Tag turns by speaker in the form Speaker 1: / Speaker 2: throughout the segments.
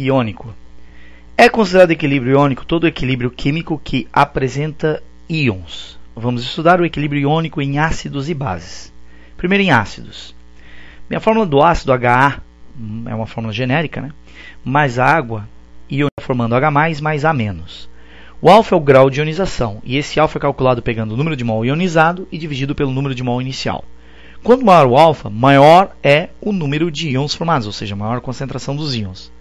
Speaker 1: iônico. É considerado equilíbrio iônico todo equilíbrio químico que apresenta íons. Vamos estudar o equilíbrio iônico em ácidos e bases. Primeiro em ácidos. A fórmula do ácido HA é uma fórmula genérica, né? Mais a água formando H+, mais A-. O alfa é o grau de ionização, e esse alfa é calculado pegando o número de mol ionizado e dividido pelo número de mol inicial. Quanto maior o alfa, maior é o número de íons formados, ou seja, maior a concentração dos íons.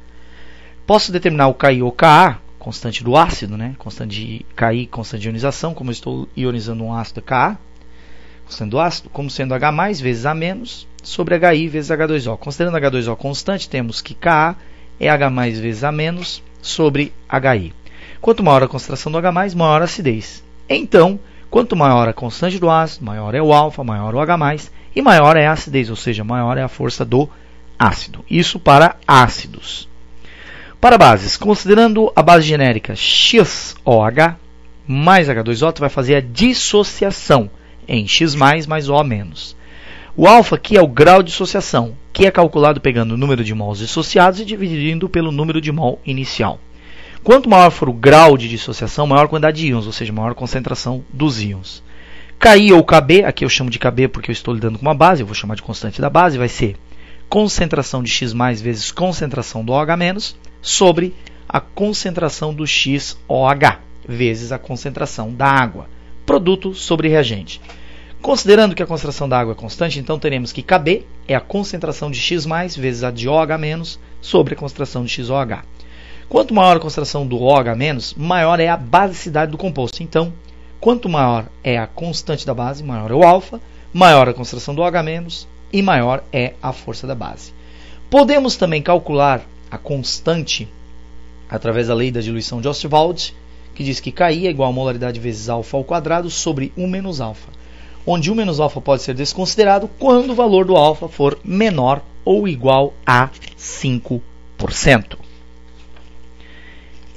Speaker 1: Posso determinar o Ki ou Ka, constante do ácido, né? Constante de Ki, constante de ionização, como eu estou ionizando um ácido Ka, constante do ácido, como sendo H+, vezes A- sobre HI vezes H2O. Considerando H2O constante, temos que Ka é H+ vezes A- sobre HI. Quanto maior a concentração do H+, maior a acidez. Então, quanto maior a constante do ácido, maior é o alfa, maior o H+, e maior é a acidez, ou seja, maior é a força do ácido. Isso para ácidos. Para bases, considerando a base genérica XOH mais H2O, tu vai fazer a dissociação em X+, mais O-. O alfa aqui é o grau de dissociação, que é calculado pegando o número de mols dissociados e dividindo pelo número de mol inicial. Quanto maior for o grau de dissociação, maior a quantidade de íons, ou seja, maior a concentração dos íons. Ki ou Kb, aqui eu chamo de Kb porque eu estou lidando com uma base, eu vou chamar de constante da base, vai ser concentração de X+ vezes concentração do OH- sobre a concentração do XOH, vezes a concentração da água. Produto sobre reagente. Considerando que a concentração da água é constante, então teremos que Kb é a concentração de X+, vezes a de OH- sobre a concentração de XOH. Quanto maior a concentração do OH-, maior é a basicidade do composto. Então, quanto maior é a constante da base, maior é o alfa, maior a concentração do OH- e maior é a força da base. Podemos também calcular a constante através da lei da diluição de Ostwald, que diz que Ki é igual a molaridade vezes alfa ao quadrado sobre 1 menos alfa, onde 1 menos alfa pode ser desconsiderado quando o valor do alfa for menor ou igual a 5%.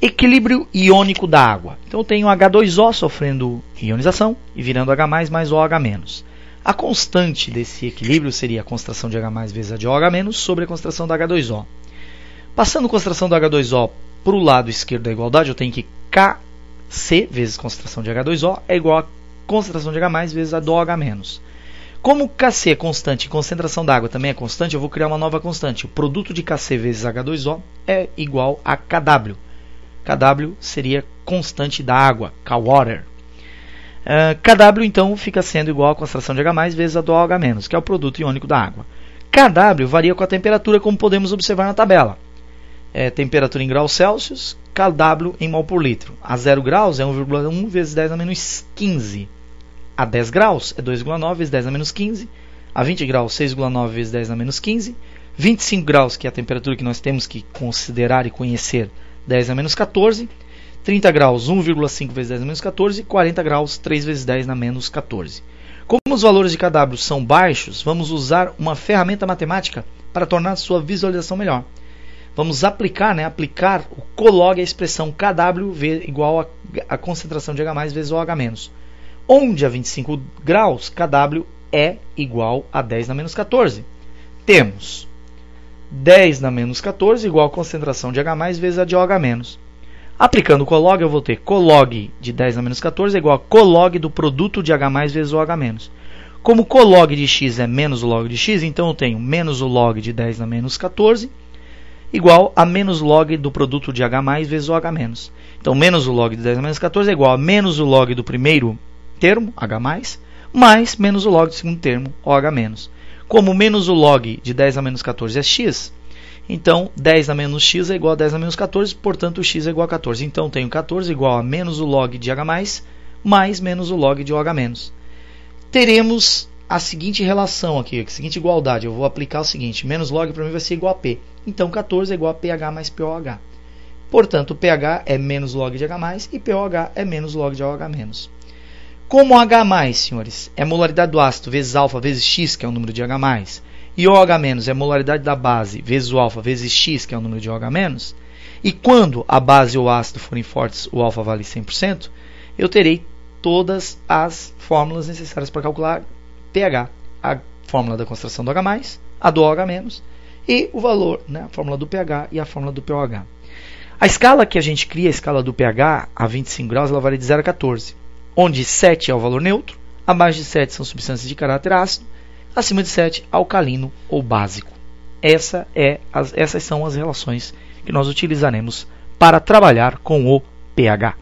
Speaker 1: Equilíbrio iônico da água. Então eu tenho H2O sofrendo ionização e virando H+, mais OH-. A constante desse equilíbrio seria a concentração de H+ vezes a de OH- sobre a concentração da H2O. Passando a concentração do H2O para o lado esquerdo da igualdade, eu tenho que Kc vezes concentração de H2O é igual a concentração de H+ vezes a do OH-. Como Kc é constante e concentração da água também é constante, eu vou criar uma nova constante. O produto de Kc vezes H2O é igual a Kw. Kw seria constante da água, Kwater. Kw, então, fica sendo igual a concentração de H+, vezes a do OH-, que é o produto iônico da água. Kw varia com a temperatura, como podemos observar na tabela. Temperatura em graus Celsius, Kw em mol por litro. A 0 graus é 1,1 vezes 10 a menos 15. A 10 graus é 2,9 vezes 10 a menos 15. A 20 graus, 6,9 vezes 10 a menos 15. 25 graus, que é a temperatura que nós temos que considerar e conhecer, 10 a menos 14, 30 graus, 1,5 vezes 10 a menos 14, e 40 graus, 3 vezes 10 a menos 14. Como os valores de Kw são baixos, vamos usar uma ferramenta matemática para tornar sua visualização melhor. Vamos aplicar o colog, a expressão Kw igual a concentração de H+ vezes OH-, onde a 25 graus, Kw é igual a 10 na menos 14. Temos 10 na menos 14 igual a concentração de H+ vezes a de OH-. Aplicando o colog, eu vou ter colog de 10 na menos 14 é igual a colog do produto de H+ vezes o OH-. Como colog de x é menos o log de x, então eu tenho menos o log de 10 na menos 14 igual a menos log do produto de H+ vezes o OH-. Então, menos o log de 10 na menos 14 é igual a menos o log do primeiro termo, H+, mais menos o log do segundo termo, OH-. Como menos o log de 10 a menos 14 é x, então 10 a menos x é igual a 10 a menos 14, portanto x é igual a 14. Então tenho 14 igual a menos o log de H+, mais menos o log de OH-. Teremos a seguinte relação aqui, a seguinte igualdade. Eu vou aplicar o seguinte, menos log para mim vai ser igual a P. Então 14 é igual a pH mais POH. Portanto, pH é menos log de H+, e POH é menos log de OH-. Como H+, senhores, é molaridade do ácido vezes alfa vezes x, que é o número de H+, e OH- é molaridade da base vezes o alfa vezes x, que é o número de OH-, e quando a base ou o ácido forem fortes, o alfa vale 100%, eu terei todas as fórmulas necessárias para calcular pH. A fórmula da concentração do H+, a do OH- e o valor, né, a fórmula do pH e a fórmula do pOH. A escala que a gente cria, a escala do pH, a 25 graus, ela varia de 0 a 14, onde 7 é o valor neutro, abaixo de 7 são substâncias de caráter ácido, acima de 7, alcalino ou básico. Essas são as relações que nós utilizaremos para trabalhar com o pH.